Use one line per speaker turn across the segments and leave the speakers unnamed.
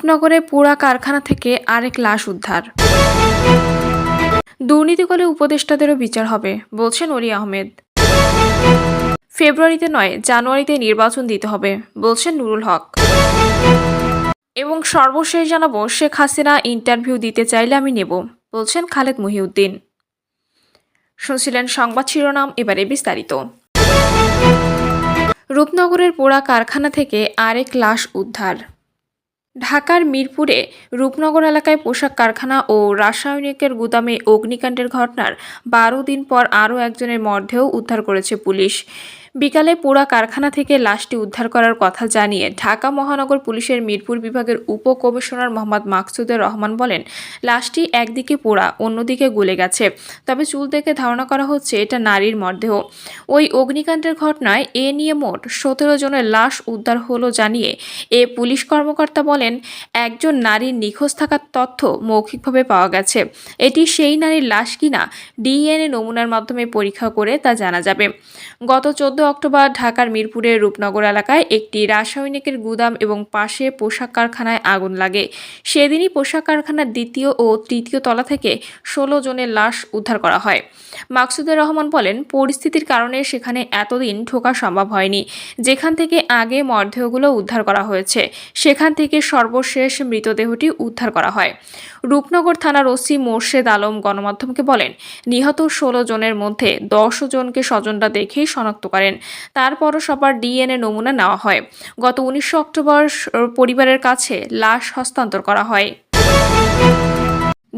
রূপনগরে পোড়া কারখানা থেকে আরেক লাশ উদ্ধার। দুর্নীতি করলে উপদেষ্টাদেরও বিচার হবে, বলছেন অলি আহমেদ। ফেব্রুয়ারিতে নয়, জানুয়ারিতে নির্বাচন দিতে হবে, বলছেন নুরুল হক। এবং সর্বশেষ জানাবো, শেখ হাসিনা ইন্টারভিউ দিতে চাইলে আমি নেব, বলছেন খালেদ মহিউদ্দিন। শুনছিলেন সংবাদ শিরোনাম, এবারে বিস্তারিত। রূপনগরের পোড়া কারখানা থেকে আরেক লাশ উদ্ধার। ঢাকার মিরপুরে রূপনগর এলাকায় পোশাক কারখানা ও রাসায়নিকের গুদামে অগ্নিকাণ্ডের ঘটনার 12 দিন পর আরও একজনের মরদেহ উদ্ধার করেছে পুলিশ। বিকালে পোড়া কারখানা থেকে লাশটি উদ্ধার করার কথা জানিয়ে ঢাকা মহানগর পুলিশের মিরপুর বিভাগের উপকমিশনার মোহাম্মদ মাকসুদুর রহমান বলেন, লাশটি একদিকে পোড়া, অন্যদিকে গলে গেছে, তবে চুল দেখে ধারণা করা হচ্ছে এটা নারীর মরদেহ। ওই অগ্নিকাণ্ডের ঘটনায় এ নিয়ে মোট 17 জনের লাশ উদ্ধার হলো জানিয়ে এ পুলিশ কর্মকর্তা বলেন, একজন নারীর নিখোঁজ থাকার তথ্য মৌখিকভাবে পাওয়া গেছে। এটি সেই নারীর লাশ কিনা ডিএনএ নমুনার মাধ্যমে পরীক্ষা করে তা জানা যাবে। গত 14 অক্টোবর ঢাকার মিরপুরের রূপনগর এলাকায় একটি রাসায়নিকের গুদাম এবং পাশে পোশাক কারখানায় আগুন লাগে। সেদিনই পোশাক কারখানার দ্বিতীয় ও তৃতীয় তলা থেকে 16 জনের লাশ উদ্ধার করা হয়। মাকসুদুর রহমান বলেন, পরিস্থিতির কারণে সেখানে এতদিন ঢোকা সম্ভব হয়নি। যেখান থেকে আগে মরদেহগুলো উদ্ধার করা হয়েছে, সেখান থেকে সর্বশেষ মৃতদেহটি উদ্ধার করা হয়। রূপনগর থানার ওসি মোর্শেদ আলম গণমাধ্যমকে বলেন, নিহত 16 জনের মধ্যে 10 জনকে স্বজনরা দেখেই শনাক্ত করেন। তারপরও সবার ডিএনএ নমুনা নেওয়া হয়। গত 19 অক্টোবর পরিবারের কাছে লাশ হস্তান্তর করা হয়।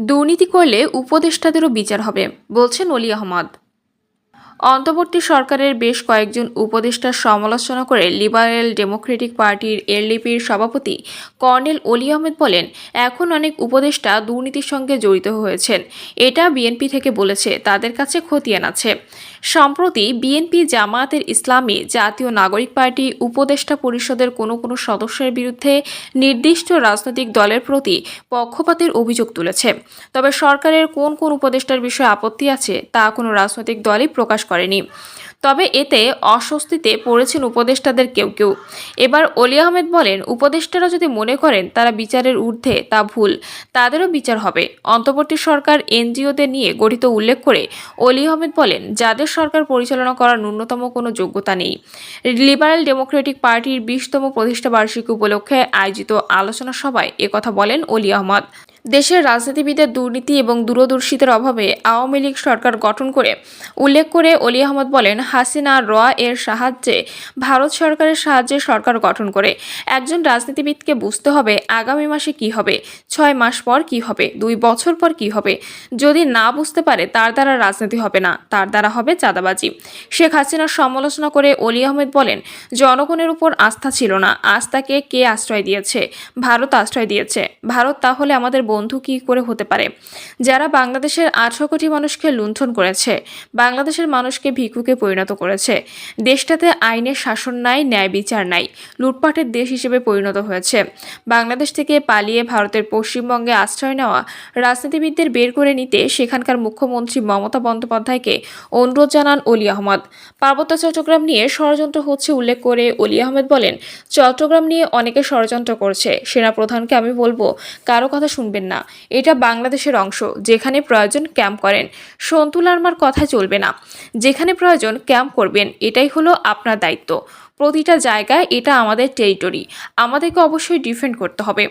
দুর্নীতি করলে উপদেষ্টাদেরও বিচার হবে, বলছেন অলি আহমদ। অন্তর্বর্তী সরকারের বেশ কয়েকজন উপদেষ্টার সমালোচনা করে লিবারেল ডেমোক্রেটিক পার্টির এলডিপির সভাপতি কর্নেল অলি আহমেদ বলেন, এখন অনেক উপদেষ্টা দুর্নীতির সঙ্গে জড়িত হয়েছেন। এটা বিএনপি থেকে বলেছে, তাদের কাছে খতিয়ান আছে। সম্প্রতি বিএনপি, জামায়াতের ইসলামী, জাতীয় নাগরিক পার্টি উপদেষ্টা পরিষদের কোনো সদস্যের বিরুদ্ধে নির্দিষ্ট রাজনৈতিক দলের প্রতি পক্ষপাতের অভিযোগ তুলেছে। তবে সরকারের কোন উপদেষ্টার বিষয়ে আপত্তি আছে তা কোনো রাজনৈতিক দলই প্রকাশ করেনি। তবে এতে অস্বস্তিতে পড়েছেন উপদেষ্টাদের কেউ কেউ। এবার অলি আহমেদ বলেন, উপদেষ্টারা যদি মনে করেন তারা বিচারের ঊর্ধ্বে, তা ভুল, তাদেরও বিচার হবে। অন্তর্বর্তী সরকার এনজিওদের নিয়ে গঠিত উল্লেখ করে অলি আহমেদ বলেন, যাদের সরকার পরিচালনা করার ন্যূনতম কোনো যোগ্যতা নেই। লিবারেল ডেমোক্রেটিক পার্টির 20তম প্রতিষ্ঠা বার্ষিকী উপলক্ষে আয়োজিত আলোচনা সভায় একথা বলেন অলি আহমদ। দেশের রাজনীতিবিদের দুর্নীতি এবং দূরদর্শিতার অভাবে আওয়ামী লীগ সরকার গঠন করে উল্লেখ করে অলি আহমদ বলেন, হাসিনা এর সাহায্যে, ভারত সরকারের সাহায্যে সরকার গঠন করে। একজন রাজনীতিবিদকে বুঝতে হবে আগামী মাসে কি হবে, 6 মাস পর কি হবে, 2 বছর পর কি হবে। যদি না বুঝতে পারে, তার দ্বারা রাজনীতি হবে না, তার দ্বারা হবে চাঁদাবাজি। শেখ হাসিনার সমালোচনা করে অলি আহমেদ বলেন, জনগণের উপর আস্থা ছিল না, আস্থাকে কে আশ্রয় দিয়েছে? ভারত আশ্রয় দিয়েছে। ভারত তাহলে আমাদের বন্ধু কি করে হতে পারে? যারা বাংলাদেশের 18 কোটি মানুষকে লুণ্ঠন করেছে, বাংলাদেশের মানুষকে ভিক্ষুকে পরিণত করেছে, দেশটাতে আইনের শাসন নাই, ন্যায় বিচার নাই, লুটপাটের দেশ হিসেবে পরিণত হয়েছে। বাংলাদেশ থেকে পালিয়ে ভারতের পশ্চিমবঙ্গে আশ্রয় নেওয়া রাজনীতিবিদদের বের করে নিতে সেখানকার মুখ্যমন্ত্রী মমতা বন্দ্যোপাধ্যায়কে অনুরোধ জানান অলি আহমদ। পার্বত্য চট্টগ্রাম নিয়ে ষড়যন্ত্র হচ্ছে উল্লেখ করে অলি আহমেদ বলেন, চট্টগ্রাম নিয়ে অনেকে ষড়যন্ত্র করছে। সেনাপ্রধানকে আমি বলবো, কারো কথা শুনবেন না। এটা বাংলাদেশের অংশ, যেখানে প্রয়োজন ক্যাম্প করেন। সন্তু লারমার কথা চলবে না। যেখানে প্রয়োজন ক্যাম্প করবেন, এটাই হলো আপনার দায়িত্ব। প্রতিটা জায়গায় এটা আমাদের টেরিটরি, আমাদেরকে অবশ্যই ডিফেন্ড করতে হবে।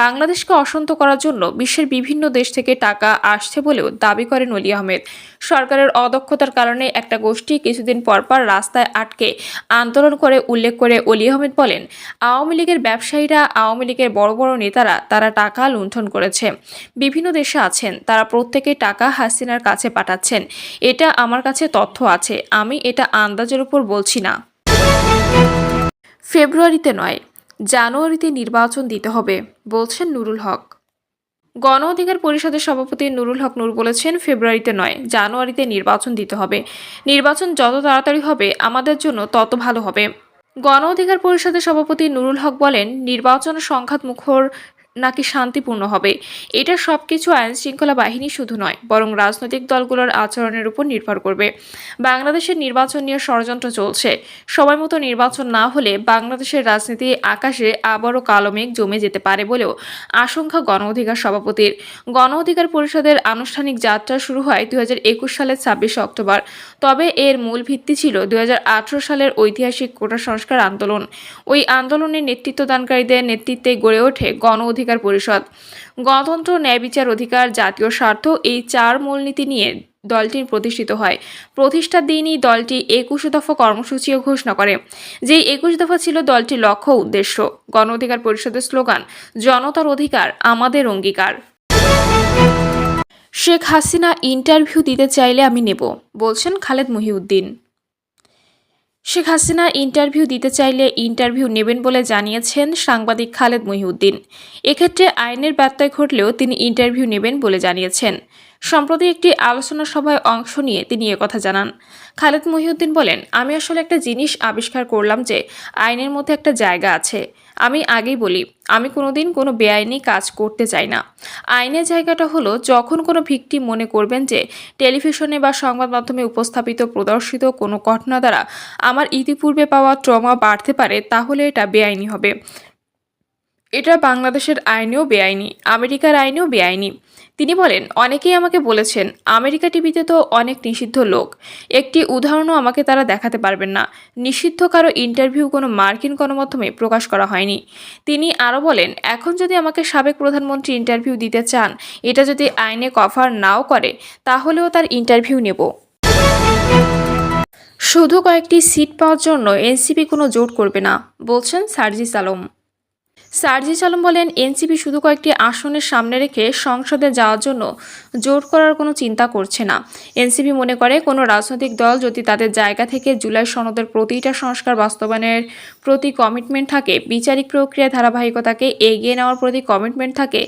বাংলাদেশকে অশান্ত করার জন্য বিশ্বের বিভিন্ন দেশ থেকে টাকা আসছে বলেও দাবি করেন অলি আহমেদ। সরকারের অদক্ষতার কারণে একটা গোষ্ঠী কিছুদিন পরপর রাস্তায় আটকে আন্দোলন করে উল্লেখ করে অলি আহমেদ বলেন, আওয়ামী লীগের ব্যবসায়ীরা, আওয়ামী লীগের বড় বড় নেতারা, তারা টাকা লুণ্ঠন করেছে। বিভিন্ন দেশে আছেন, তারা প্রত্যেকে টাকা হাসিনার কাছে পাঠাচ্ছেন। এটা আমার কাছে তথ্য আছে, আমি এটা আন্দাজের উপর বলছি না। ফেব্রুয়ারিতে নয়, জানুয়ারিতে নির্বাচন দিতে হবে, বলছেন নুরুল হক। গণ অধিকার পরিষদের সভাপতি নুরুল হক নূর বলেছেন, ফেব্রুয়ারিতে নয়, জানুয়ারিতে নির্বাচন দিতে হবে। নির্বাচন যত তাড়াতাড়ি হবে আমাদের জন্য তত ভালো হবে। গণ অধিকার পরিষদের সভাপতি নুরুল হক বলেন, নির্বাচন সংঘাত মুখর নাকি শান্তিপূর্ণ হবে, এটা সবকিছু আইন শৃঙ্খলা বাহিনী শুধু নয়, বরং রাজনৈতিক দলগুলোর আচরণের উপর নির্ভর করবে। বাংলাদেশের নির্বাচন নিয়ে ষড়যন্ত্র চলছে। সময় মতো নির্বাচন না হলে বাংলাদেশের রাজনীতি আকাশে আবারও কালো মেঘ জমে যেতে পারে বলেও আশঙ্কা গণ অধিকার সভাপতির। গণ অধিকার পরিষদের আনুষ্ঠানিক যাত্রা শুরু হয় 2021 সালের 26 অক্টোবর। তবে এর মূল ভিত্তি ছিল 2018 সালের ঐতিহাসিক কোটা সংস্কার আন্দোলন। ওই আন্দোলনের নেতৃত্বদানকারীদের নেতৃত্বে গড়ে ওঠে গণ অধিকার পরিষদ। গণতন্ত্র, ন্যায় বিচার, অধিকার, জাতীয় স্বার্থ, এই 4 মূলনীতি নিয়ে দলটি প্রতিষ্ঠিত হয়। প্রতিষ্ঠার দিনই দলটি 21 দফা কর্মসূচিও ঘোষণা করে। যেই 21 দফা ছিল দলটির লক্ষ্য উদ্দেশ্য। গণ অধিকার পরিষদের স্লোগান, জনতার অধিকার আমাদের অঙ্গীকার। শেখ হাসিনা ইন্টারভিউ দিতে চাইলে আমি নেব, বলছেন খালেদ মহিউদ্দিন। শেখ হাসিনা ইন্টারভিউ দিতে চাইলে ইন্টারভিউ নেবেন বলে জানিয়েছেন সাংবাদিক খালেদ মহিউদ্দিন। এক্ষেত্রে আইনের ব্যত্যয় ঘটলেও তিনি ইন্টারভিউ নেবেন বলে জানিয়েছেন। সম্প্রতি একটি আলোচনা সভায় অংশ নিয়ে তিনি একথা জানান। খালেদ মহিউদ্দিন বলেন, আমি আসলে একটা জিনিস আবিষ্কার করলাম যে আইনের মধ্যে একটা জায়গা আছে। আমি আগেই বলি, আমি কোনোদিন কোনো বেআইনি কাজ করতে চাই না। আইনের জায়গাটা হলো যখন কোনো ভিকটিম মনে করবেন যে টেলিভিশনে বা সংবাদ মাধ্যমে উপস্থাপিত প্রদর্শিত কোনো ঘটনা দ্বারা আমার ইতিপূর্বে পাওয়া ট্রমা বাড়তে পারে, তাহলে এটা বেআইনি হবে। এটা বাংলাদেশের আইনেও বেআইনি, আমেরিকার আইনেও বেআইনি। তিনি বলেন, অনেকেই আমাকে বলেছেন আমেরিকা টিভিতে তো অনেক নিষিদ্ধ লোক, একটি উদাহরণও আমাকে তারা দেখাতে পারবেন না। নিষিদ্ধ কারো ইন্টারভিউ কোনো মার্কিন গণমাধ্যমে প্রকাশ করা হয়নি। তিনি আরও বলেন, এখন যদি আমাকে সাবেক প্রধানমন্ত্রী ইন্টারভিউ দিতে চান, এটা যদি আইনে কভার নাও করে, তাহলেও তার ইন্টারভিউ নেব। শুধু কয়েকটি সিট পাওয়ার জন্য এনসিপি কোনো জোট করবে না, বলছেন সার্জিস আলম। সার্জিস আলম বলেন, এনসিপি শুধু কয়েকটি আসনের সামনে রেখে সংসদে যাওয়ার জন্য জোট করার কোনো চিন্তা করছে না। এনসিপি মনে করে, কোনো রাজনৈতিক দল যদি তাদের জায়গা থেকে জুলাই সনদের প্রতিটা সংস্কার বাস্তবায়নের প্রতি কমিটমেন্ট থাকে, বিচারিক প্রক্রিয়ার ধারাবাহিকতাকে এগিয়ে নেওয়ার প্রতি কমিটমেন্ট থাকে,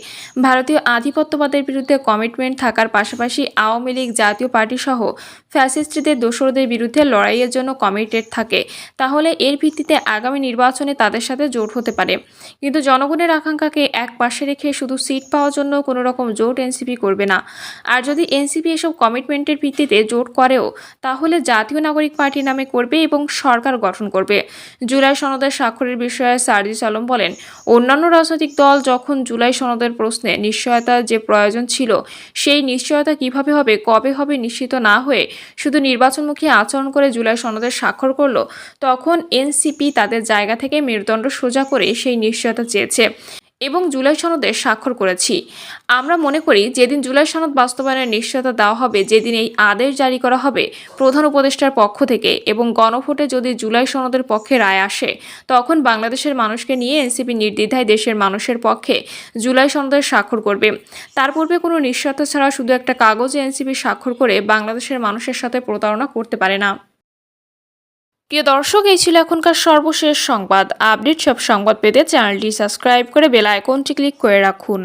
ভারতীয় আধিপত্যবাদের বিরুদ্ধে কমিটমেন্ট থাকার পাশাপাশি আওয়ামী লীগ, জাতীয় পার্টি সহ ফ্যাসিস্টদের দোসরদের বিরুদ্ধে লড়াইয়ের জন্য কমিটেড থাকে, তাহলে এর ভিত্তিতে আগামী নির্বাচনে তাদের সাথে জোট হতে পারে। কিন্তু জনগণের আকাঙ্ক্ষাকে এক পাশে রেখে শুধু সিট পাওয়ার জন্য কোনো রকম জোট এনসিপি করবে না। আর যদি এনসিপি এসব কমিটমেন্টের ভিত্তিতে জোট করেও, তাহলে জাতীয় নাগরিক পার্টি নামে করবে এবং সরকার গঠন করবে। জুলাই সনদের স্বাক্ষরের বিষয়ে সার্জিস আলম বলেন, অন্যান্য রাজনৈতিক দল যখন জুলাই সনদের প্রশ্নে নিশ্চয়তার যে প্রয়োজন ছিল, সেই নিশ্চয়তা কিভাবে হবে, কবে হবে নিশ্চিত না হয়ে শুধু নির্বাচনমুখী আচরণ করে জুলাই সনদের স্বাক্ষর করলো, তখন এনসিপি তাদের জায়গা থেকে মেরুদণ্ড সোজা করে সেই নিশ্চয়তা চেয়েছে এবং জুলাই সনদে স্বাক্ষর করেছি। আমরা মনে করি, যেদিন জুলাই সনদ বাস্তবায়নের নিশ্চয়তা দেওয়া হবে, যেদিন এই আদেশ জারি করা হবে প্রধান উপদেষ্টার পক্ষ থেকে এবং গণভোটে যদি জুলাই সনদের পক্ষে রায় আসে, তখন বাংলাদেশের মানুষকে নিয়ে এনসিপি নির্দ্বিধায় দেশের মানুষের পক্ষে জুলাই সনদের স্বাক্ষর করবে। তার পূর্বে কোনো নিশ্চয়তা ছাড়া শুধু একটা কাগজে এনসিপি স্বাক্ষর করে বাংলাদেশের মানুষের সাথে প্রতারণা করতে পারে না। প্রিয় দর্শক, এই ছিল এখনকার সর্বশেষ সংবাদ। আপডেট সব সংবাদ পেতে চ্যানেলটি সাবস্ক্রাইব করে বেল আইকনটি ক্লিক করে রাখুন।